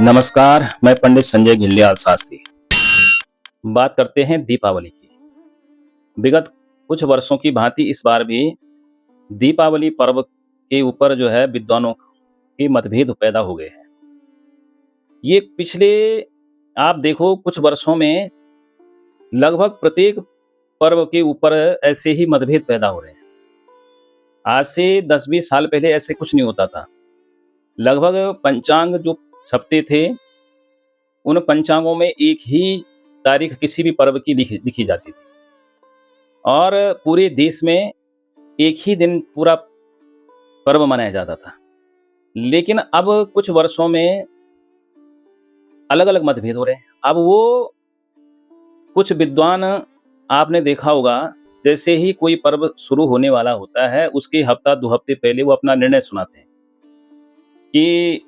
नमस्कार, मैं पंडित संजय घिल्डियाल शास्त्री। बात करते हैं दीपावली की। विगत कुछ वर्षों की भांति इस बार भी दीपावली पर्व के ऊपर जो है विद्वानों के मतभेद पैदा हो गए हैं। ये पिछले आप देखो कुछ वर्षों में लगभग प्रत्येक पर्व के ऊपर ऐसे ही मतभेद पैदा हो रहे हैं। आज से 10-20 साल पहले ऐसे कुछ नहीं होता था। लगभग पंचांग जो छपते थे, उन पंचांगों में एक ही तारीख किसी भी पर्व की लिखी जाती थी और पूरे देश में एक ही दिन पूरा पर्व मनाया जाता था। लेकिन अब कुछ वर्षों में अलग-अलग मतभेद हो रहे हैं। अब वो कुछ विद्वान आपने देखा होगा, जैसे ही कोई पर्व शुरू होने वाला होता है, उसके हफ्ता 2 हफ्ते पहले वो अपना निर्णय सुनाते हैं कि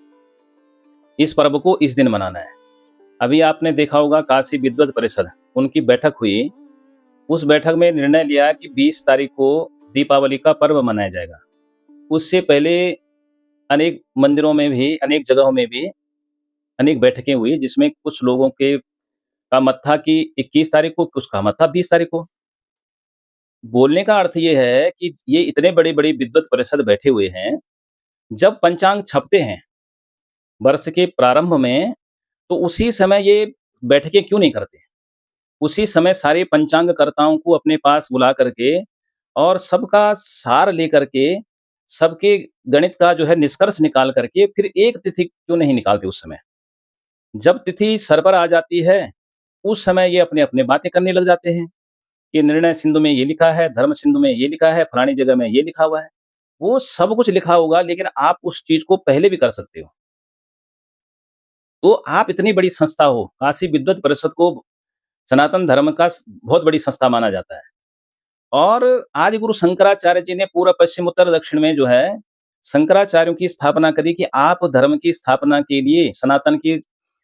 इस पर्व को इस दिन मनाना है। अभी आपने देखा होगा काशी विद्वत परिषद, उनकी बैठक हुई। उस बैठक में निर्णय लिया कि 20 तारीख को दीपावली का पर्व मनाया जाएगा। उससे पहले अनेक मंदिरों में भी, अनेक जगहों में भी अनेक बैठकें हुई, जिसमें कुछ लोगों के का मत था कि 21 तारीख को, कुछ का मत था 20 तारीख को। बोलने का अर्थ ये है कि ये इतने बड़े-बड़े विद्वत परिषद बैठे हुए हैं, जब पंचांग छपते हैं वर्ष के प्रारंभ में, तो उसी समय ये बैठकें क्यों नहीं करते? उसी समय सारे पंचांगकर्ताओं को अपने पास बुला करके और सबका सार लेकर के, सबके गणित का जो है निष्कर्ष निकाल करके फिर एक तिथि क्यों नहीं निकालते उस समय? जब तिथि सर पर आ जाती है, उस समय ये अपने-अपने बातें करने लग जाते हैं कि निर्णय सिंधु में ये लिखा है, धर्म सिंधु में ये लिखा है, फलानी जगह में ये लिखा हुआ है। वो सब कुछ लिखा होगा, लेकिन आप उस चीज़ को पहले भी कर सकते हो। तो आप इतनी बड़ी संस्था हो, काशी विद्वत परिषद को सनातन धर्म का बहुत बड़ी संस्था माना जाता है। और आदि गुरु शंकराचार्य जी ने पूरा पश्चिम उत्तर दक्षिण में जो है शंकराचार्यों की स्थापना करी कि आप धर्म की स्थापना के लिए, सनातन की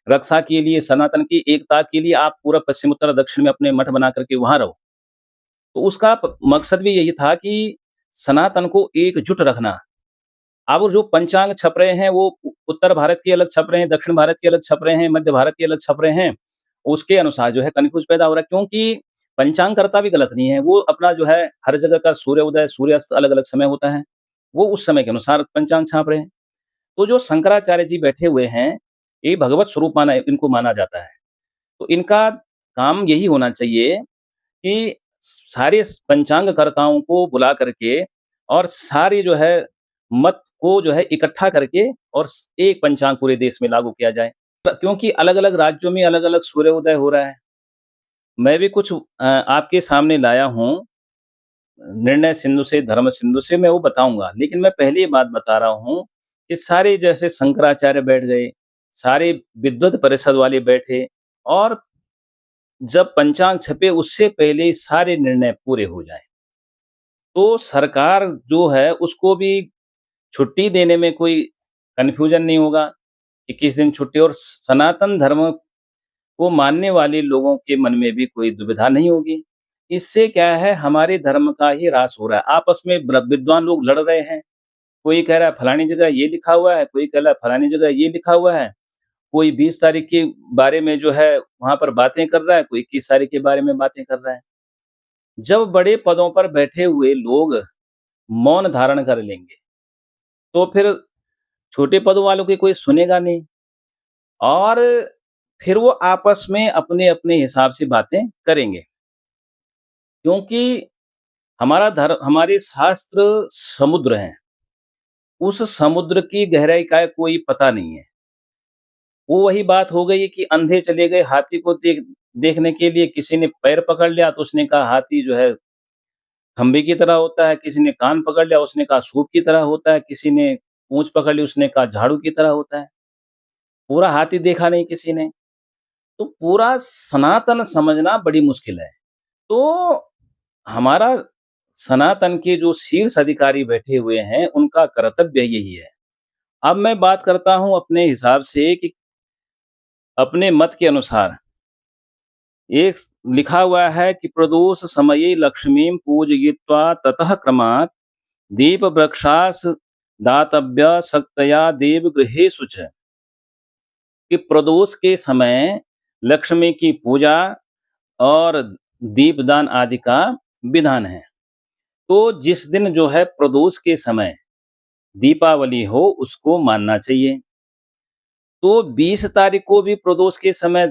रक्षा के लिए, सनातन की एकता के लिए आप पूरा पश्चिम उत्तर दक्षिण में अपने मठ बना करके वहां रहो। तो उसका मकसद भी यही था कि सनातन को एकजुट रखना। अब जो पंचांग छप रहे हैं वो उत्तर भारत के अलग छप रहे हैं, दक्षिण भारत के अलग छप रहे हैं, मध्य भारत के अलग छप रहे हैं। उसके अनुसार जो है कन्फ्यूज पैदा हो रहा है, क्योंकि पंचांग करता भी गलत नहीं है। वो अपना जो है हर जगह का सूर्योदय, सूर्यास्त अलग-अलग समय होता है। वो उस समय के अनुसार पंचांग छाप रहे हैं। तो जो शंकराचार्य जी बैठे हुए हैं, ये भगवत स्वरूप माना इनको माना जाता है। तो इनका काम यही होना चाहिए कि सारे पंचांगकर्ताओं को बुला करके और सारी जो है मत को जो है इकट्ठा करके और एक पंचांग पूरे देश में लागू किया जाए। क्योंकि अलग-अलग राज्यों में अलग-अलग सूर्योदय हो रहा है। मैं भी कुछ आपके सामने लाया हूँ, निर्णय सिंधु से, धर्म सिंधु से मैं वो बताऊँगा। लेकिन मैं पहले ये बात बता रहा हूँ कि सारे जैसे शंकराचार्य बैठ गए, सारे विद्वत परिषद वाले बैठे और जब पंचांग छपे उससे पहले सारे निर्णय पूरे हो जाएँ। तो सरकार जो है उसको भी छुट्टी देने में कोई कन्फ्यूजन नहीं होगा कि किस दिन छुट्टी, और सनातन धर्म को मानने वाले लोगों के मन में भी कोई दुविधा नहीं होगी। इससे क्या है, हमारे धर्म का ही ह्रास हो रहा है। आपस में विद्वान लोग लड़ रहे हैं। कोई कह रहा है फलानी जगह ये लिखा हुआ है, कोई कह रहा है फलानी जगह ये लिखा हुआ है। कोई 20 तारीख के बारे में जो है वहाँ पर बातें कर रहा है, कोई 21 तारीख के बारे में बातें कर रहा है। जब बड़े पदों पर बैठे हुए लोग मौन धारण कर लेंगे, तो फिर छोटे पदों वालों की कोई सुनेगा नहीं और फिर वो आपस में अपने-अपने हिसाब से बातें करेंगे। क्योंकि हमारे शास्त्र समुद्र हैं। उस समुद्र की गहराई का कोई पता नहीं है। वो वही बात हो गई कि अंधे चले गए हाथी को देखने के लिए, किसी ने पैर पकड़ लिया तो उसने कहा हाथी जो है खंबे की तरह होता है, किसी ने कान पकड़ लिया उसने कहा सूप की तरह होता है, किसी ने पूँछ पकड़ ली उसने कहा झाड़ू की तरह होता है। पूरा हाथी देखा नहीं किसी ने। तो पूरा सनातन समझना बड़ी मुश्किल है। तो हमारा सनातन के जो शीर्ष अधिकारी बैठे हुए हैं, उनका कर्तव्य यही है। अब मैं बात करता हूँ अपने हिसाब से कि अपने मत के अनुसार एक लिखा हुआ है कि प्रदोष समये लक्ष्मीं पूजयित्वा ततः क्रमात् दीप वृक्षास दातव्य शक्तया देवगृहेषु च। कि प्रदोष के समय लक्ष्मी की पूजा और दीपदान आदि का विधान है। तो जिस दिन जो है प्रदोष के समय दीपावली हो उसको मानना चाहिए। तो 20 तारीख को भी प्रदोष के समय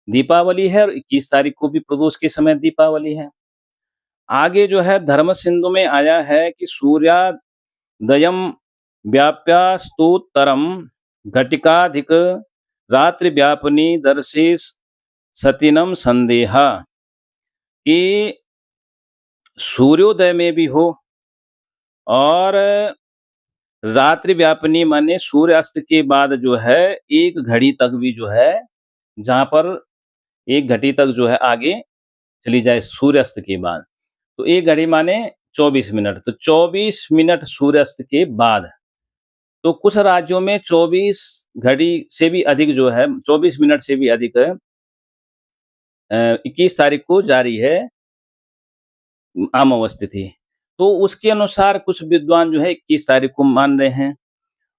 दीपावली है और 21 तारीख को भी प्रदोष के समय दीपावली है। आगे जो है धर्म सिंधु में आया है कि सूर्योदयम व्याप्यास्तोत्तरम घटिकाधिक रात्रि व्यापनी दर्शेस सतिनम संदेहा, कि सूर्योदय में भी हो और रात्रि व्यापनी माने सूर्यास्त के बाद जो है एक घड़ी तक भी जो है, जहां पर एक घड़ी तक जो है आगे चली जाए सूर्यास्त के बाद, तो एक घड़ी माने 24 मिनट, तो 24 मिनट सूर्यास्त के बाद। तो कुछ राज्यों में 24 घड़ी से भी अधिक जो है 24 मिनट से भी अधिक 21 तारीख को जारी है अमावस तिथि। तो उसके अनुसार कुछ विद्वान जो है 21 तारीख को मान रहे हैं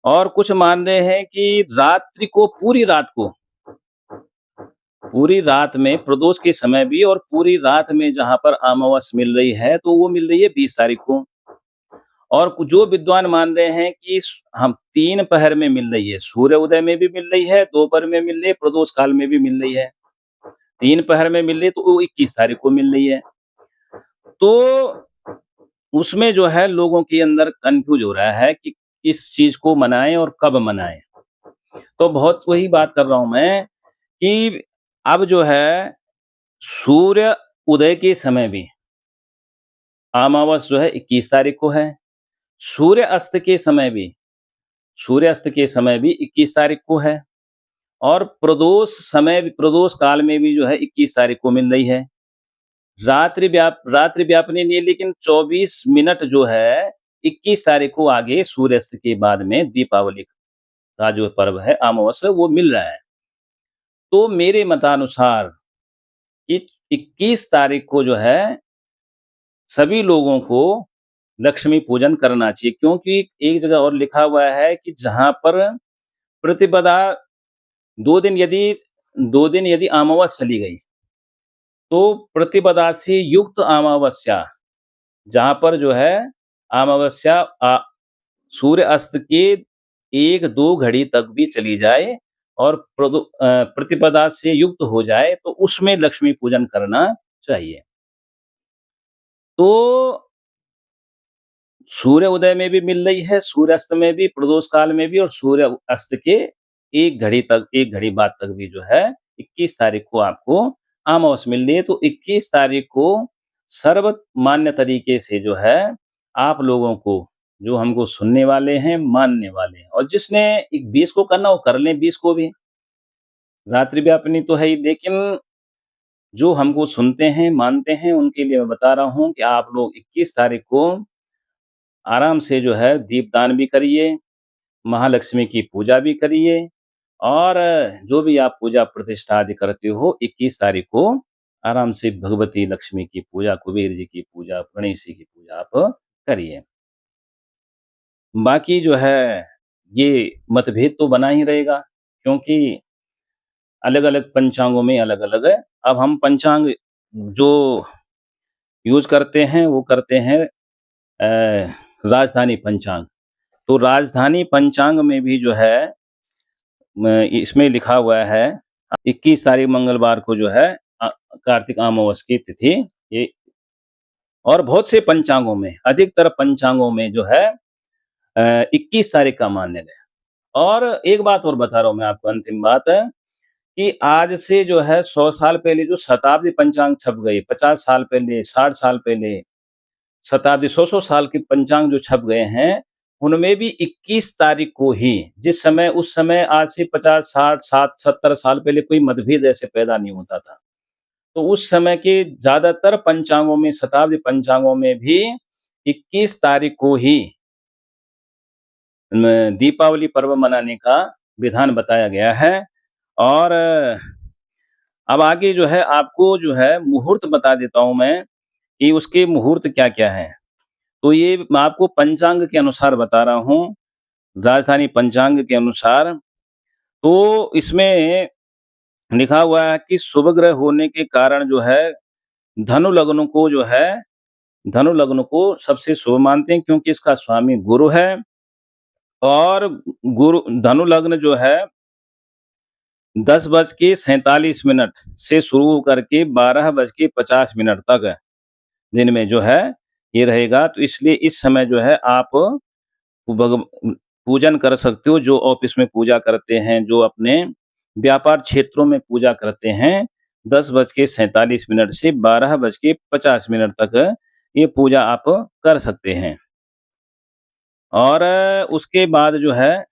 और कुछ मान रहे हैं कि रात्रि को, पूरी रात में प्रदोष के समय भी और पूरी रात में जहां पर अमावस मिल रही है तो वो मिल रही है 20 तारीख को। और जो विद्वान मान रहे हैं कि हम 3 पहर में मिल रही है, सूर्य उदय में भी मिल रही है, दोपहर में मिल रही है, प्रदोष काल में भी मिल रही है, 3 पहर में मिल रही है, तो वो 21 तारीख को मिल रही है। तो उसमें जो है लोगों के अंदर कंफ्यूज हो रहा है कि इस चीज को मनाएं और कब मनाएं। तो बहुत वही बात कर रहा हूं मैं कि अब जो है सूर्य उदय के समय भी अमावस जो है 21 तारीख को है, सूर्यास्त के समय भी 21 तारीख को है और प्रदोष काल में भी जो है 21 तारीख को मिल रही है। रात्रि व्यापनी नहीं, लेकिन 24 मिनट जो है 21 तारीख को आगे सूर्यास्त के बाद में दीपावली का जो पर्व है अमावस्या वो मिल रहा है। तो मेरे मतानुसार कि 21 तारीख को जो है सभी लोगों को लक्ष्मी पूजन करना चाहिए, क्योंकि एक जगह और लिखा हुआ है कि जहां पर प्रतिपदा 2 दिन यदि अमावस्या चली गई तो प्रतिपदा से युक्त अमावस्या, जहां पर जो है अमावस्या सूर्य अस्त के 1-2 घड़ी तक भी चली जाए और प्रतिपदा से युक्त हो जाए तो उसमें लक्ष्मी पूजन करना चाहिए। तो सूर्य उदय में भी मिल रही है, सूर्यास्त में भी, प्रदोष काल में भी और सूर्य अस्त के 1 घड़ी बाद तक भी जो है 21 तारीख को आपको अमावस मिल रही है। तो 21 तारीख को सर्वमान्य तरीके से जो है आप लोगों को, जो हमको सुनने वाले हैं, मानने वाले हैं, और जिसने 20 को करना वो कर लें, 20 को भी, रात्रि व्यापिनी तो है ही, लेकिन जो हमको सुनते हैं, मानते हैं, उनके लिए मैं बता रहा हूँ कि आप लोग 21 तारीख को आराम से जो है दीपदान भी करिए, महालक्ष्मी की पूजा भी करिए और जो भी आप पूजा प्रतिष्ठा आदि करते हो 21 तारीख को आराम से भगवती लक्ष्मी की पूजा, कुबेर जी की पूजा, गणेश जी की पूजा आप करिए। बाकी जो है ये मतभेद तो बना ही रहेगा, क्योंकि अलग-अलग पंचांगों में अलग-अलग है। अब हम पंचांग जो यूज़ करते हैं वो करते हैं राजधानी पंचांग। तो राजधानी पंचांग में भी जो है इसमें लिखा हुआ है 21 तारीख मंगलवार को जो है कार्तिक अमावस की तिथि, ये और बहुत से पंचांगों में, अधिकतर पंचांगों में जो है 21 तारीख का मान्य है। और एक बात और बता रहा हूँ मैं आपको, अंतिम बात है कि आज से जो है 100 साल पहले जो शताब्दी पंचांग छप गए, 50 साल पहले, 60 साल पहले, शताब्दी 100 साल के पंचांग जो छप गए हैं, उनमें भी 21 तारीख को ही, उस समय आज से 50, 60, 70 साल पहले कोई मतभेद ऐसे पैदा नहीं होता था। तो उस समय के ज्यादातर पंचांगों में, शताब्दी पंचांगों में भी 21 तारीख को ही दीपावली पर्व मनाने का विधान बताया गया है। और अब आगे जो है आपको जो है मुहूर्त बता देता हूं मैं कि उसके मुहूर्त क्या-क्या हैं। तो ये मैं आपको पंचांग के अनुसार बता रहा हूँ, राजधानी पंचांग के अनुसार। तो इसमें लिखा हुआ है कि शुभ ग्रह होने के कारण जो है धनु लग्न को जो है धनु लग्न को सबसे शुभ मानते हैं, क्योंकि इसका स्वामी गुरु है। और गुरु धनु लग्न जो है 10:47 से शुरू करके 12:50 तक दिन में जो है ये रहेगा। तो इसलिए इस समय जो है आप भग पूजन कर सकते हो, जो ऑफिस में पूजा करते हैं, जो अपने व्यापार क्षेत्रों में पूजा करते हैं, 10:47 से 12:50 तक ये पूजा आप कर सकते हैं। और उसके बाद जो है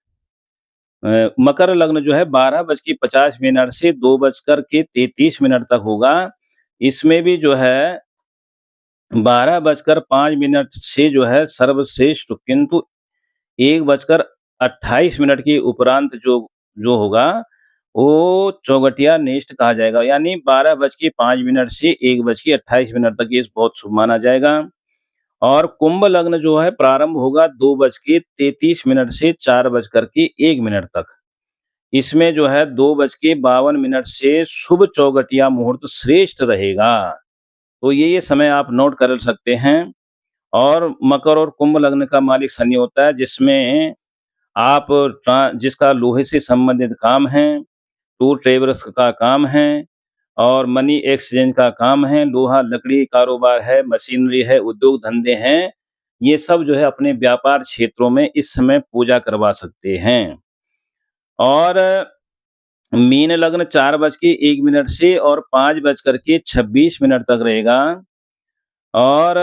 मकर लग्न जो है 12:50 से 2:33 तक होगा। इसमें भी जो है 12:05 से जो है सर्वश्रेष्ठ, किंतु 1:28 के उपरांत जो जो होगा वो चौगटिया नेष्ट कहा जाएगा। यानी 12:05 से 1:28 तक ये बहुत शुभ माना जाएगा। और कुंभ लग्न जो है प्रारंभ होगा 2:33 से 4:01 तक। इसमें जो है 2:52 से शुभ चौगटिया मुहूर्त श्रेष्ठ रहेगा। तो ये समय आप नोट कर सकते हैं। और मकर और कुंभ लग्न का मालिक शनि होता है, जिसमें आप जिसका लोहे से संबंधित काम है, टूर ट्रेवल्स का काम है, और मनी एक्सचेंज का काम है, लोहा लकड़ी कारोबार है, मशीनरी है, उद्योग धंधे हैं, ये सब जो है अपने व्यापार क्षेत्रों में इस समय पूजा करवा सकते हैं। और मीन लग्न 4:01 से और 5:26 तक रहेगा। और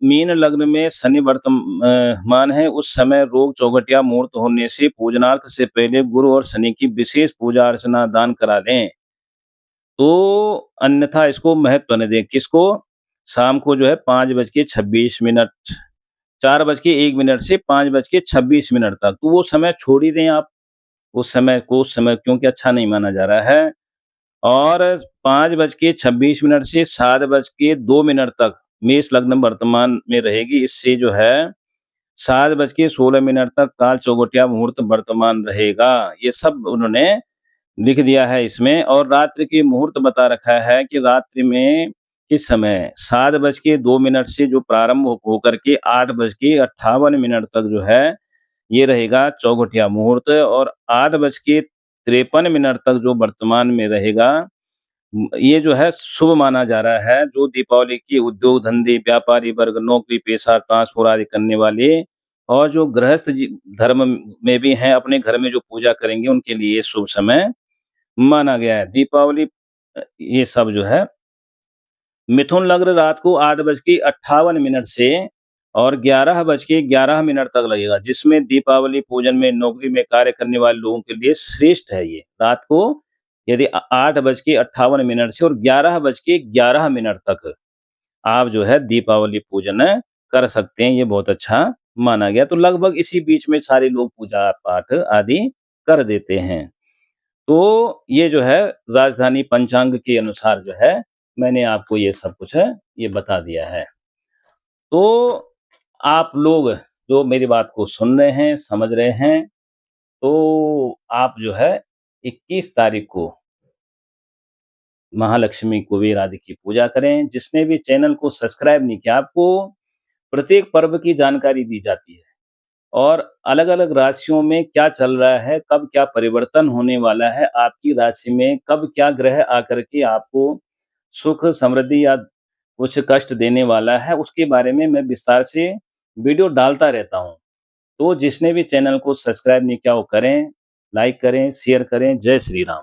मीन लग्न में शनि वर्तमान है, उस समय रोग चौगटिया मुहूर्त होने से पूजनार्थ से पहले गुरु और शनि की विशेष पूजा अर्चना दान करा लें, तो अन्यथा इसको महत्व न दें। किसको? शाम को जो है 5:26, 4:01 से 5:26 तक, तो वो समय छोड़ ही दें आप उस समय, क्योंकि अच्छा नहीं माना जा रहा है। और 5:26 से 7:02 तक मेष लग्न वर्तमान में रहेगी। इससे जो है 7:16 तक काल चौगटिया मुहूर्त वर्तमान रहेगा। ये सब उन्होंने लिख दिया है इसमें। और रात्रि की मुहूर्त बता रखा है कि रात्रि में किस समय 7:02 से जो प्रारंभ होकर के 8:58 तक जो है ये रहेगा चौगटिया मुहूर्त। और 8:53 तक जो वर्तमान में रहेगा, ये जो है शुभ माना जा रहा है। जो दीपावली की उद्योग धंधे, व्यापारी वर्ग, नौकरी पेशा, ट्रांसपोर्ट आदि करने वाले, और जो गृहस्थ धर्म में भी हैं, अपने घर में जो पूजा करेंगे, उनके लिए ये शुभ समय माना गया है। दीपावली ये सब जो है मिथुन लग्न रात को 8:58 से और 11:11 तक लगेगा, जिसमें दीपावली पूजन में नौकरी में कार्य करने वाले लोगों के लिए श्रेष्ठ है। ये रात को यदि 8:58 से और 11:11 तक आप जो है दीपावली पूजन कर सकते हैं, ये बहुत अच्छा माना गया। तो लगभग इसी बीच में सारे लोग पूजा पाठ आदि कर देते हैं। तो ये जो है राजधानी पंचांग के अनुसार जो है मैंने आपको ये सब कुछ है ये बता दिया है। तो आप लोग जो मेरी बात को सुन रहे हैं, समझ रहे हैं, तो आप जो है 21 तारीख को महालक्ष्मी कुबेर आदि की पूजा करें। जिसने भी चैनल को सब्सक्राइब नहीं किया, आपको प्रत्येक पर्व की जानकारी दी जाती है, और अलग-अलग राशियों में क्या चल रहा है, कब क्या परिवर्तन होने वाला है, आपकी राशि में कब क्या ग्रह आकर के आपको सुख, समृद्धि या कुछ कष्ट देने वाला है, उसके बारे में मैं विस्तार से वीडियो डालता रहता हूँ। तो जिसने भी चैनल को सब्सक्राइब नहीं किया वो करें, लाइक करें, शेयर करें। जय श्री राम।